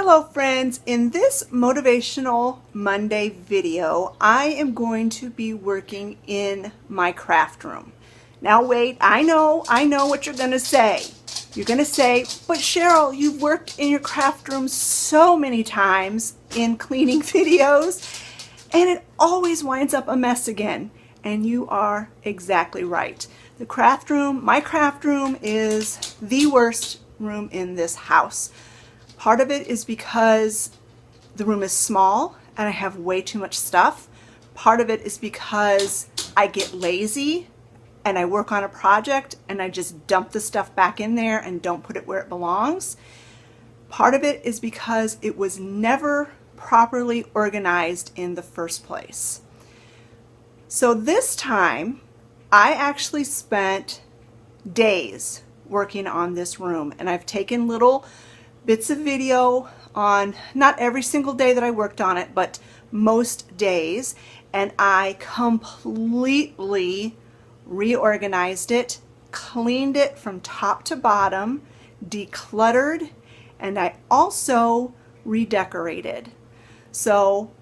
Hello friends, in this Motivational Monday video, I am going to be working in my craft room. Now wait, I know what you're going to say. You're going to say, but Cheryl, you've worked in your craft room so many times in cleaning videos, and it always winds up a mess again. And you are exactly right. The craft room, my craft room, is the worst room in this house. Part of it is because the room is small and I have way too much stuff. Part of it is because I get lazy and I work on a project and I just dump the stuff back in there and don't put it where it belongs. Part of it is because it was never properly organized in the first place. So this time I actually spent days working on this room, and I've taken little bits of video on not every single day that I worked on it, but most days, and I completely reorganized it, cleaned it from top to bottom, decluttered, and I also redecorated. So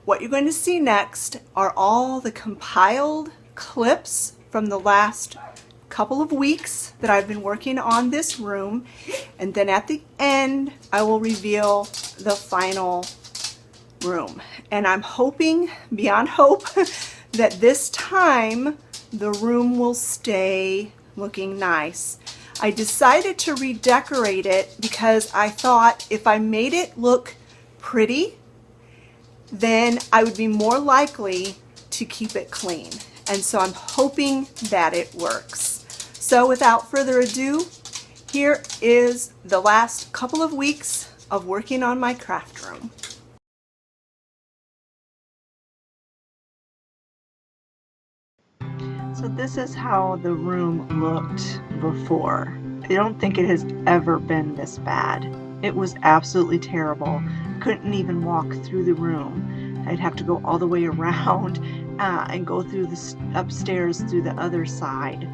what you're going to see next are all the compiled clips from the last couple of weeks that I've been working on this room, and then at the end I will reveal the final room. And I'm hoping beyond hope that this time the room will stay looking nice. I decided to redecorate it because I thought if I made it look pretty, then I would be more likely to keep it clean. And so I'm hoping that it works. So without further ado, here is the last couple of weeks of working on my craft room. So this is how the room looked before. I don't think it has ever been this bad. It was absolutely terrible. Couldn't even walk through the room. I'd have to go all the way around and go through the upstairs through the other side.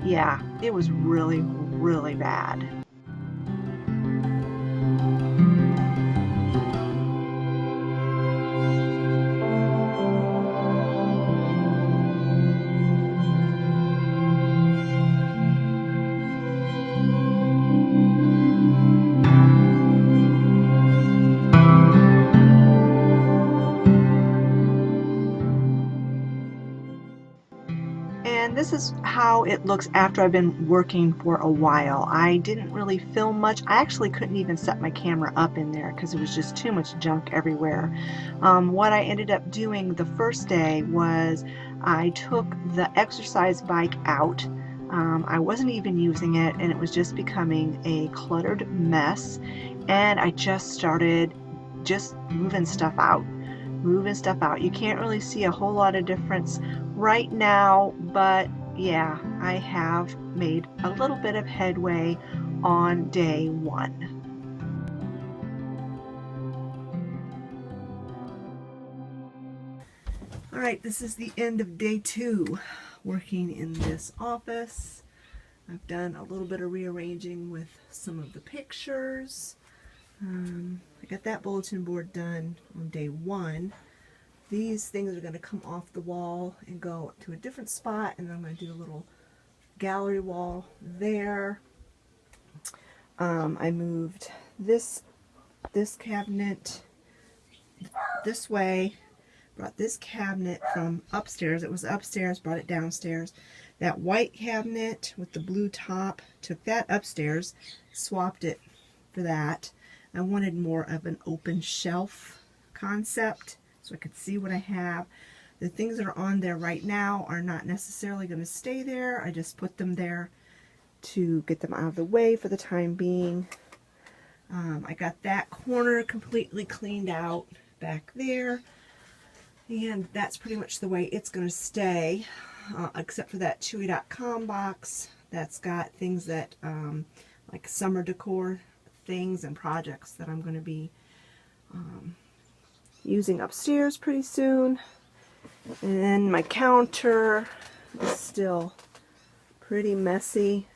Yeah, it was really, really bad. And this is how it looks after I've been working for a while. I didn't really film much. I actually couldn't even set my camera up in there because it was just too much junk everywhere. What I ended up doing the first day was I took the exercise bike out. I wasn't even using it, and it was just becoming a cluttered mess, and I just started moving stuff out. You can't really see a whole lot of difference right now, but yeah, I have made a little bit of headway on day one. All right, this is the end of day two working in this office. I've done a little bit of rearranging with some of the pictures. I got that bulletin board done on day one. These things are going to come off the wall and go to a different spot, and then I'm going to do a little gallery wall there. I moved this cabinet this way, brought this cabinet from upstairs. It was upstairs, brought it downstairs. That white cabinet with the blue top, took that upstairs, swapped it for that. I wanted more of an open shelf concept so I could see what I have. The things that are on there right now are not necessarily going to stay there. I just put them there to get them out of the way for the time being. I got that corner completely cleaned out back there, and that's pretty much the way it's going to stay, except for that Chewy.com box that's got things that like summer decor things and projects that I'm going to be using upstairs pretty soon. And then my counter is still pretty messy,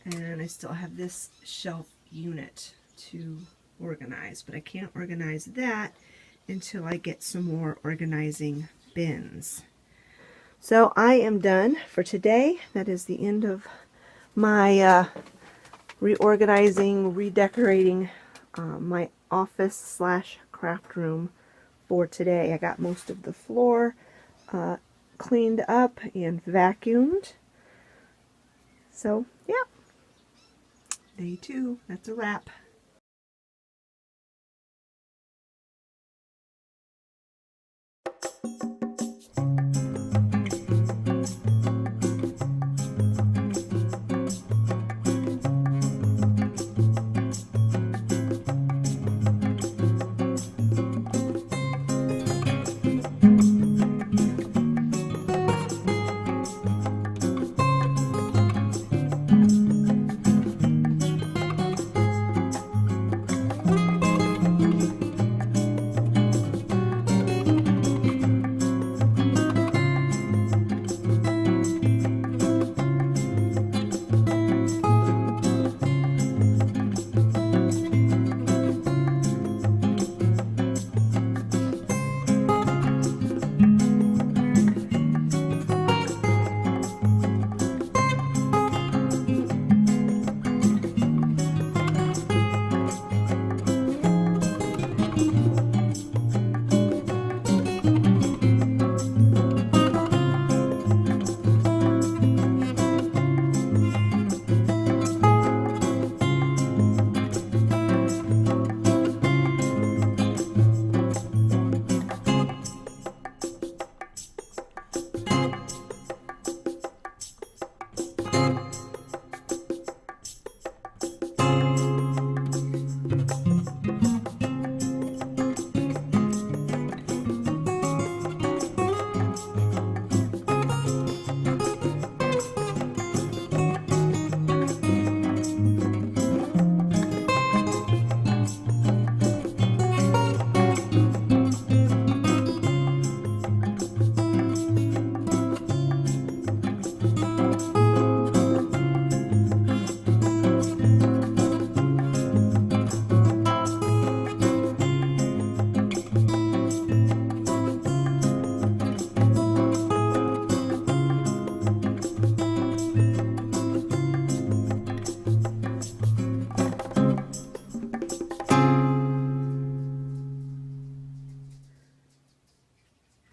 and I still have this shelf unit to organized, but I can't organize that until I get some more organizing bins. So I am done for today. That is the end of my reorganizing, redecorating my office slash craft room for today. I got most of the floor cleaned up and vacuumed. So yeah, day 2, that's a wrap.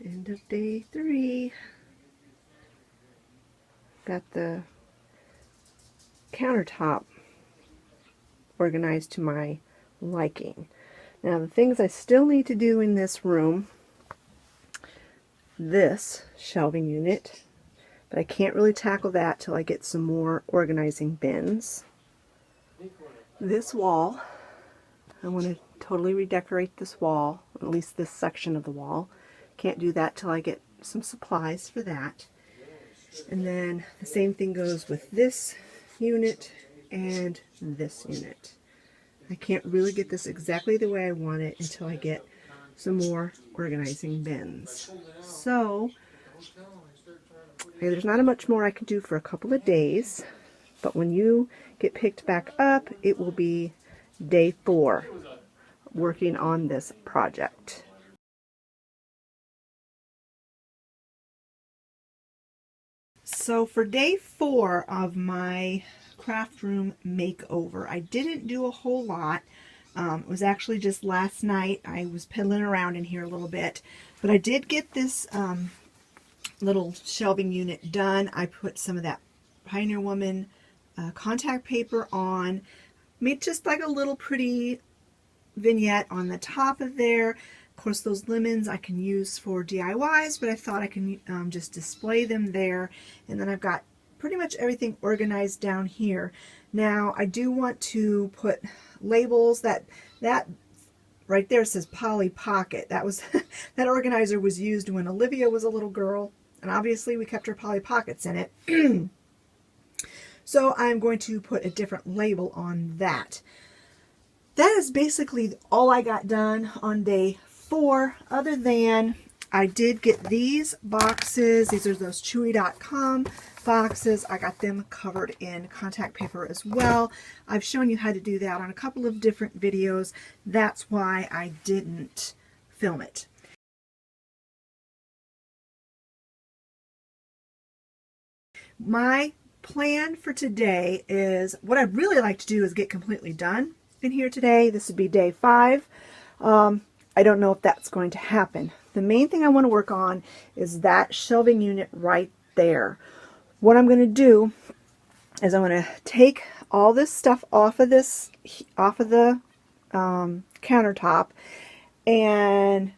End of day 3. Got the countertop organized to my liking. Now the things I still need to do in this room, this shelving unit, but I can't really tackle that till I get some more organizing bins. This wall, I want to totally redecorate this wall, at least this section of the wall. Can't do that till I get some supplies for that. And then the same thing goes with this unit and this unit. I can't really get this exactly the way I want it until I get some more organizing bins. So there's not much more I can do for a couple of days, but when you get picked back up, it will be day 4 working on this project. So for day 4 of my craft room makeover, I didn't do a whole lot. It was actually just last night. I was piddling around in here a little bit, but I did get this little shelving unit done. I put some of that Pioneer Woman contact paper on, made just like a little pretty vignette on the top of there. Of course, those lemons I can use for DIYs, but I thought I can just display them there. And then I've got pretty much everything organized down here. Now, I do want to put labels. That right there says Polly Pocket. That was that organizer was used when Olivia was a little girl, and obviously we kept her Polly Pockets in it. So I'm going to put a different label on that. That is basically all I got done on day 4, other than I did get these boxes. These are those Chewy.com boxes, I got them covered in contact paper as well. I've shown you how to do that on a couple of different videos. That's why I didn't film it. My plan for today is, what I'd really like to do is get completely done in here today. This would be day 5. I don't know if that's going to happen. The main thing I want to work on is that shelving unit right there. What I'm going to do is I'm going to take all this stuff off of the countertop and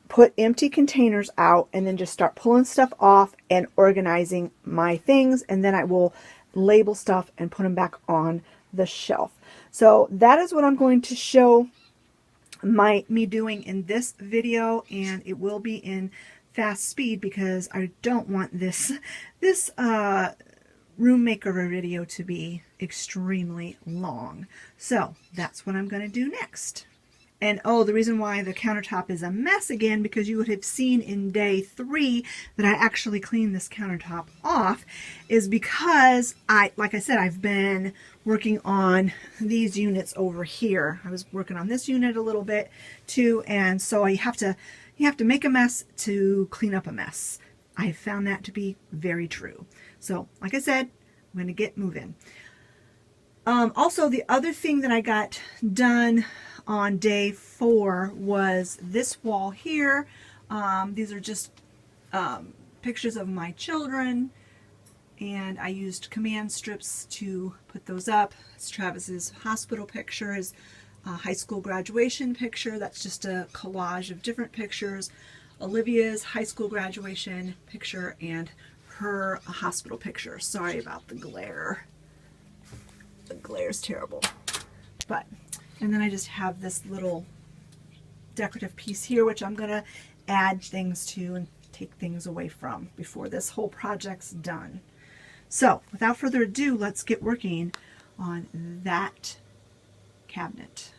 put empty containers out, and then just start pulling stuff off and organizing my things, and then I will label stuff and put them back on the shelf. So that is what I'm going to show me doing in this video, and it will be in fast speed because I don't want this room makeover video to be extremely long. So that's what I'm going to do next. And oh, the reason why the countertop is a mess again, because you would have seen in day 3 that I actually cleaned this countertop off, is because like I said, I've been working on these units over here. I was working on this unit a little bit too, and so you have to make a mess to clean up a mess. I found that to be very true. So like I said, I'm going to get moving. Also, the other thing that I got done on day 4 was this wall here. These are just pictures of my children, and I used command strips to put those up. It's Travis's hospital picture, his high school graduation picture. That's just a collage of different pictures. Olivia's high school graduation picture and her hospital picture. Sorry about the glare. The glare's terrible. And then I just have this little decorative piece here, which I'm going to add things to and take things away from before this whole project's done. So without further ado, let's get working on that cabinet.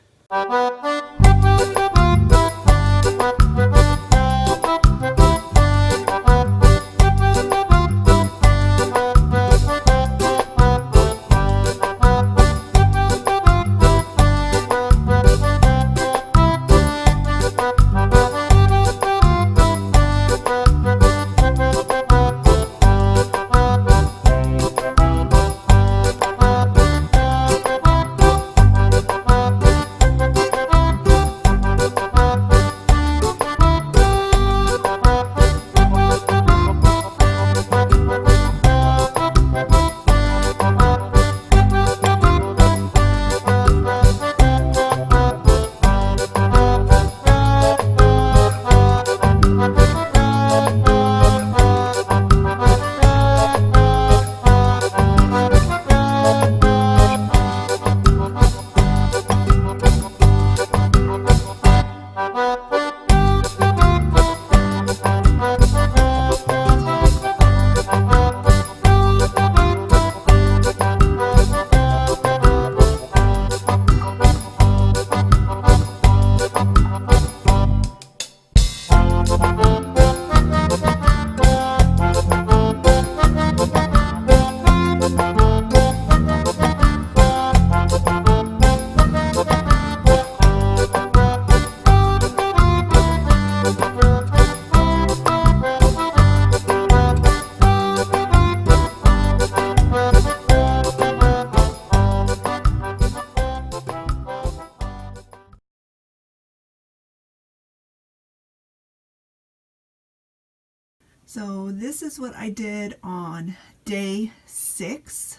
So this is what I did on day 6.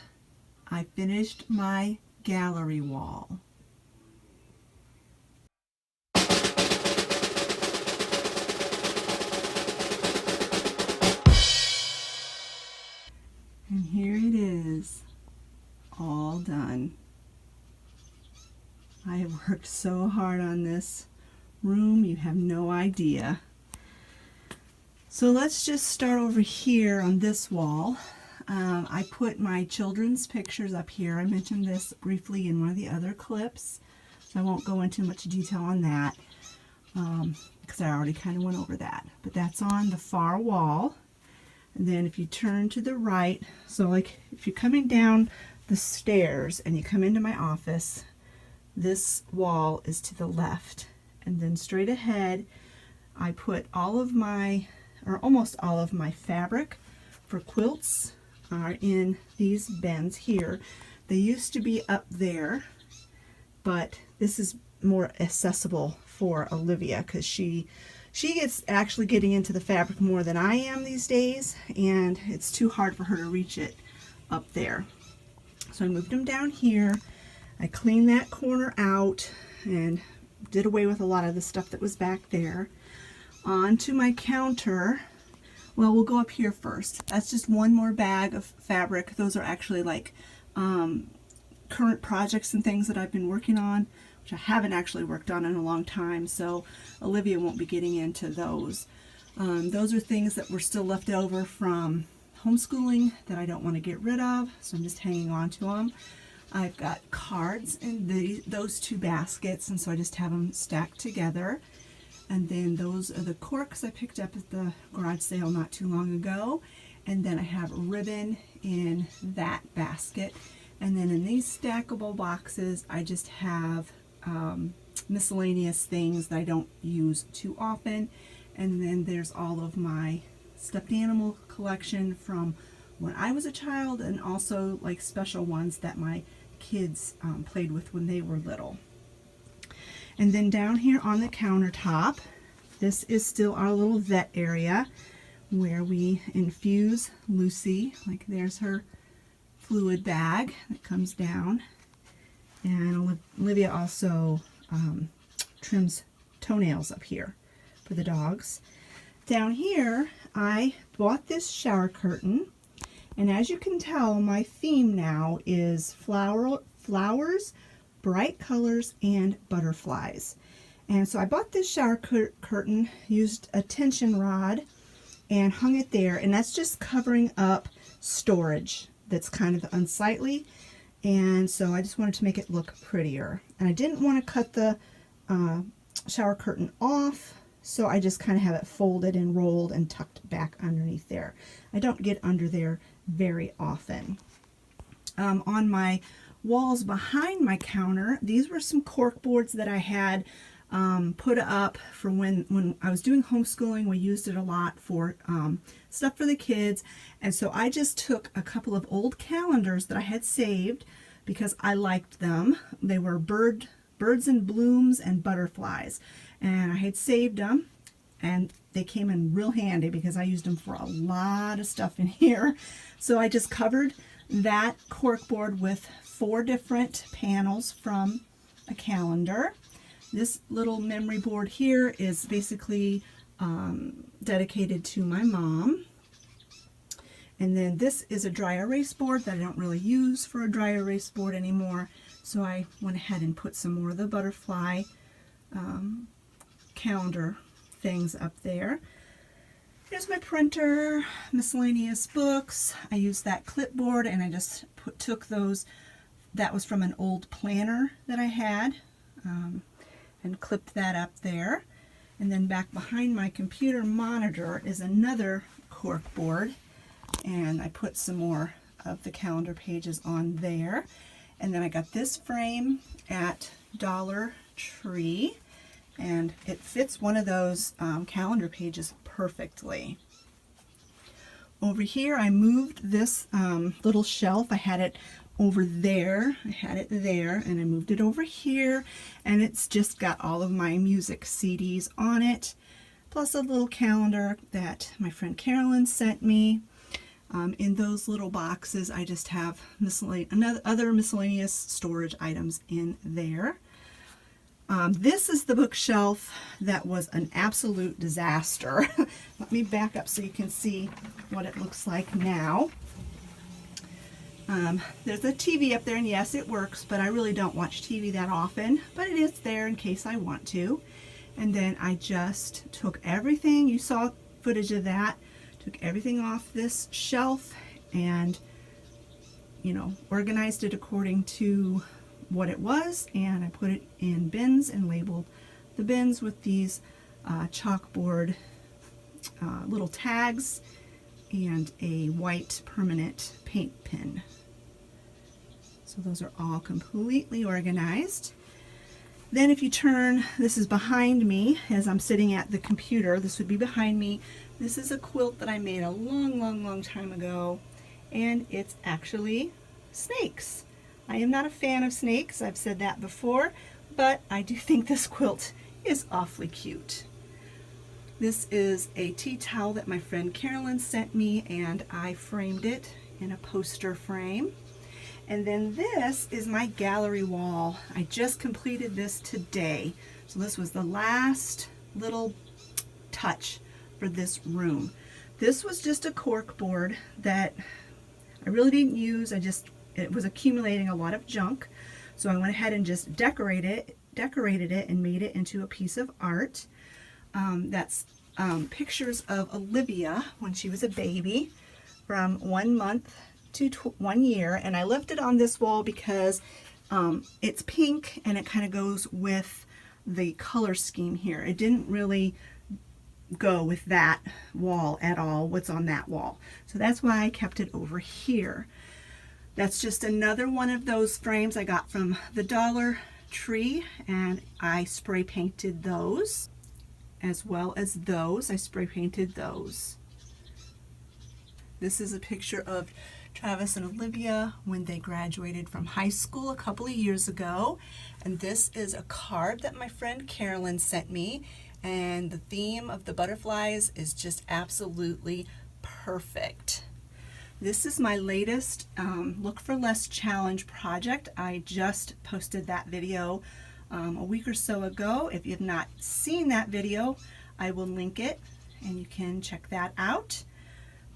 I finished my gallery wall. And here it is, all done. I have worked so hard on this room, you have no idea. So let's just start over here on this wall. I put my children's pictures up here. I mentioned this briefly in one of the other clips, so I won't go into much detail on that because I already kind of went over that. But that's on the far wall. And then if you turn to the right, so like if you're coming down the stairs and you come into my office, this wall is to the left. And then straight ahead, I put all of my, or almost all of my fabric for quilts are in these bins here. They used to be up there, but this is more accessible for Olivia because she gets actually getting into the fabric more than I am these days, and it's too hard for her to reach it up there. So I moved them down here. I cleaned that corner out and did away with a lot of the stuff that was back there. Onto my counter. Well, we'll go up here first. That's just one more bag of fabric. Those are actually like current projects and things that I've been working on, which I haven't actually worked on in a long time, so Olivia won't be getting into those. Those are things that were still left over from homeschooling that I don't want to get rid of, so I'm just hanging on to them. I've got cards in those two baskets, and so I just have them stacked together. And then those are the corks I picked up at the garage sale not too long ago. And then I have ribbon in that basket. And then in these stackable boxes, I just have miscellaneous things that I don't use too often. And then there's all of my stuffed animal collection from when I was a child, and also like special ones that my kids played with when they were little. And then down here on the countertop, this is still our little vet area where we infuse Lucy. Like there's her fluid bag that comes down. And Olivia also trims toenails up here for the dogs. Down here, I bought this shower curtain. And as you can tell, my theme now is flowers, bright colors, and butterflies. And so I bought this shower curtain, used a tension rod, and hung it there. And that's just covering up storage that's kind of unsightly. And so I just wanted to make it look prettier. And I didn't want to cut the shower curtain off, so I just kind of have it folded and rolled and tucked back underneath there. I don't get under there very often. On my walls behind my counter, these were some cork boards that I had put up for when I was doing homeschooling. We used it a lot for stuff for the kids, and so I just took a couple of old calendars that I had saved because I liked them. They were birds and blooms and butterflies, and I had saved them, and they came in real handy because I used them for a lot of stuff in here. So I just covered that cork board with 4 different panels from a calendar. This little memory board here is basically dedicated to my mom. And then this is a dry erase board that I don't really use for a dry erase board anymore. So I went ahead and put some more of the butterfly calendar things up there. Here's my printer, miscellaneous books. I used that clipboard and I just took those. That was from an old planner that I had, and clipped that up there. And then back behind my computer monitor is another cork board, and I put some more of the calendar pages on there. And then I got this frame at Dollar Tree, and it fits one of those calendar pages perfectly. Over here I moved this little shelf. I had it over there, I had it there, and I moved it over here, and it's just got all of my music CDs on it, plus a little calendar that my friend Carolyn sent me. In those little boxes I just have other miscellaneous storage items in there. This is the bookshelf that was an absolute disaster. Let me back up so you can see what it looks like now. There's a TV up there, and yes, it works, but I really don't watch TV that often, but it is there in case I want to. And then I just took everything, you saw footage of that, took everything off this shelf and, you know, organized it according to what it was, and I put it in bins and labeled the bins with these chalkboard little tags and a white permanent paint pen. So those are all completely organized. Then if you turn, this is behind me as I'm sitting at the computer. This would be behind me. This is a quilt that I made a long time ago, and it's actually snakes. I am not a fan of snakes, I've said that before, but I do think this quilt is awfully cute. This is a tea towel that my friend Carolyn sent me, and I framed it in a poster frame. And then this is my gallery wall. I just completed this today. So this was the last little touch for this room. This was just a cork board that I really didn't use. It was accumulating a lot of junk. So I went ahead and just decorated it and made it into a piece of art. That's pictures of Olivia when she was a baby from 1 month to 1 year, and I left it on this wall because it's pink and it kind of goes with the color scheme here. It didn't really go with that wall at all, what's on that wall. So that's why I kept it over here. That's just another one of those frames I got from the Dollar Tree, and I spray painted those as well as those. I spray painted those. This is a picture of Travis and Olivia when they graduated from high school a couple of years ago. And this is a card that my friend Carolyn sent me. And the theme of the butterflies is just absolutely perfect. This is my latest Look for Less challenge project. I just posted that video a week or so ago. If you have not seen that video, I will link it and you can check that out.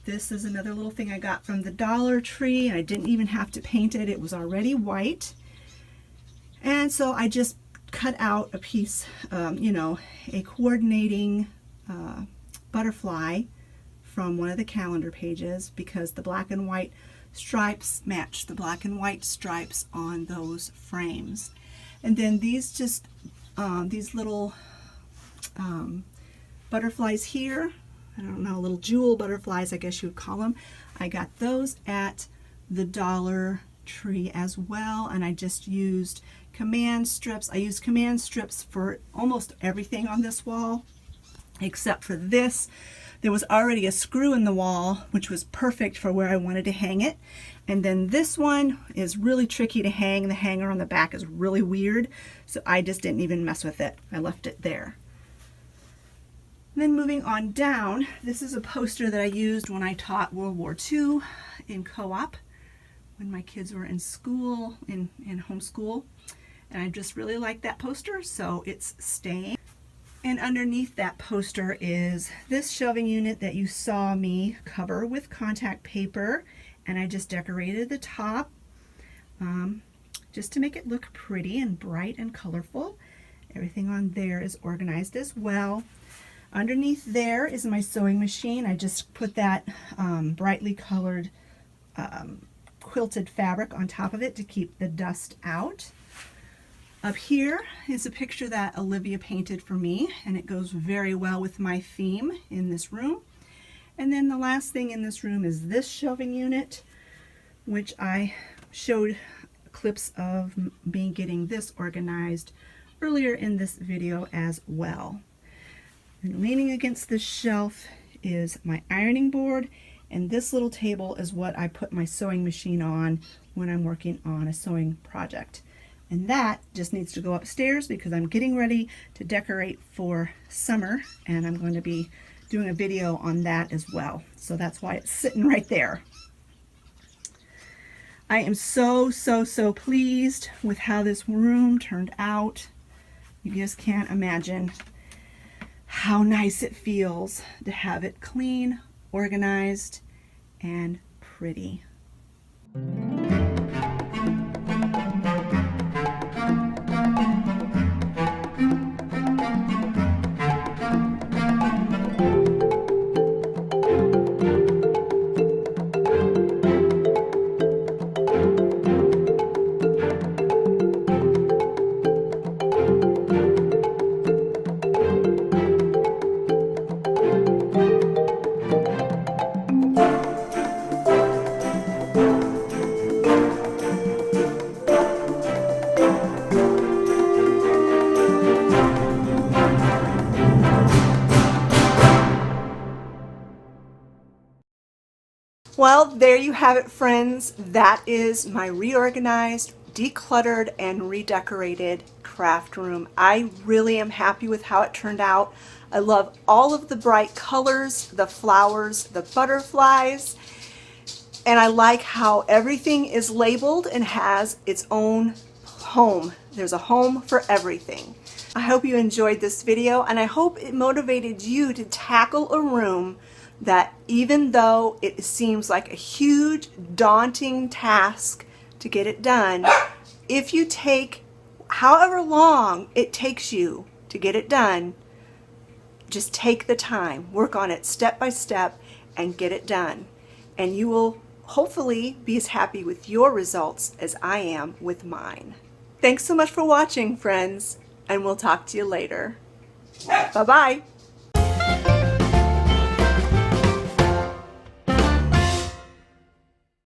This is another little thing I got from the Dollar Tree. I didn't even have to paint it. It was already white. And so I just cut out a piece, a coordinating butterfly from one of the calendar pages, because the black and white stripes match the black and white stripes on those frames. And then these these little butterflies here, I don't know, little jewel butterflies, I guess you would call them. I got those at the Dollar Tree as well, and I just used command strips. I used command strips for almost everything on this wall, except for this. There was already a screw in the wall, which was perfect for where I wanted to hang it. And then this one is really tricky to hang. The hanger on the back is really weird, so I just didn't even mess with it. I left it there. Then moving on down, this is a poster that I used when I taught World War II in co-op, when my kids were in school, in homeschool. And I just really like that poster, so it's staying. And underneath that poster is this shelving unit that you saw me cover with contact paper, and I just decorated the top just to make it look pretty and bright and colorful. Everything on there is organized as well. Underneath there is my sewing machine. I just put that brightly colored quilted fabric on top of it to keep the dust out. Up here is a picture that Olivia painted for me, and it goes very well with my theme in this room. And then the last thing in this room is this shelving unit, which I showed clips of me getting this organized earlier in this video as well. And leaning against this shelf is my ironing board, and this little table is what I put my sewing machine on when I'm working on a sewing project. And that just needs to go upstairs because I'm getting ready to decorate for summer, and I'm going to be doing a video on that as well. So that's why it's sitting right there. I am so pleased with how this room turned out. You just can't imagine how nice it feels to have it clean, organized, and pretty. Well, there you have it, friends. That is my reorganized, decluttered, and redecorated craft room. I really am happy with how it turned out. I love all of the bright colors, the flowers, the butterflies, and I like how everything is labeled and has its own home. There's a home for everything. I hope you enjoyed this video, and I hope it motivated you to tackle a room that, even though it seems like a huge, daunting task to get it done, if you take however long it takes you to get it done, just take the time, work on it step by step, and get it done. And you will hopefully be as happy with your results as I am with mine. Thanks so much for watching, friends, and we'll talk to you later. Bye-bye.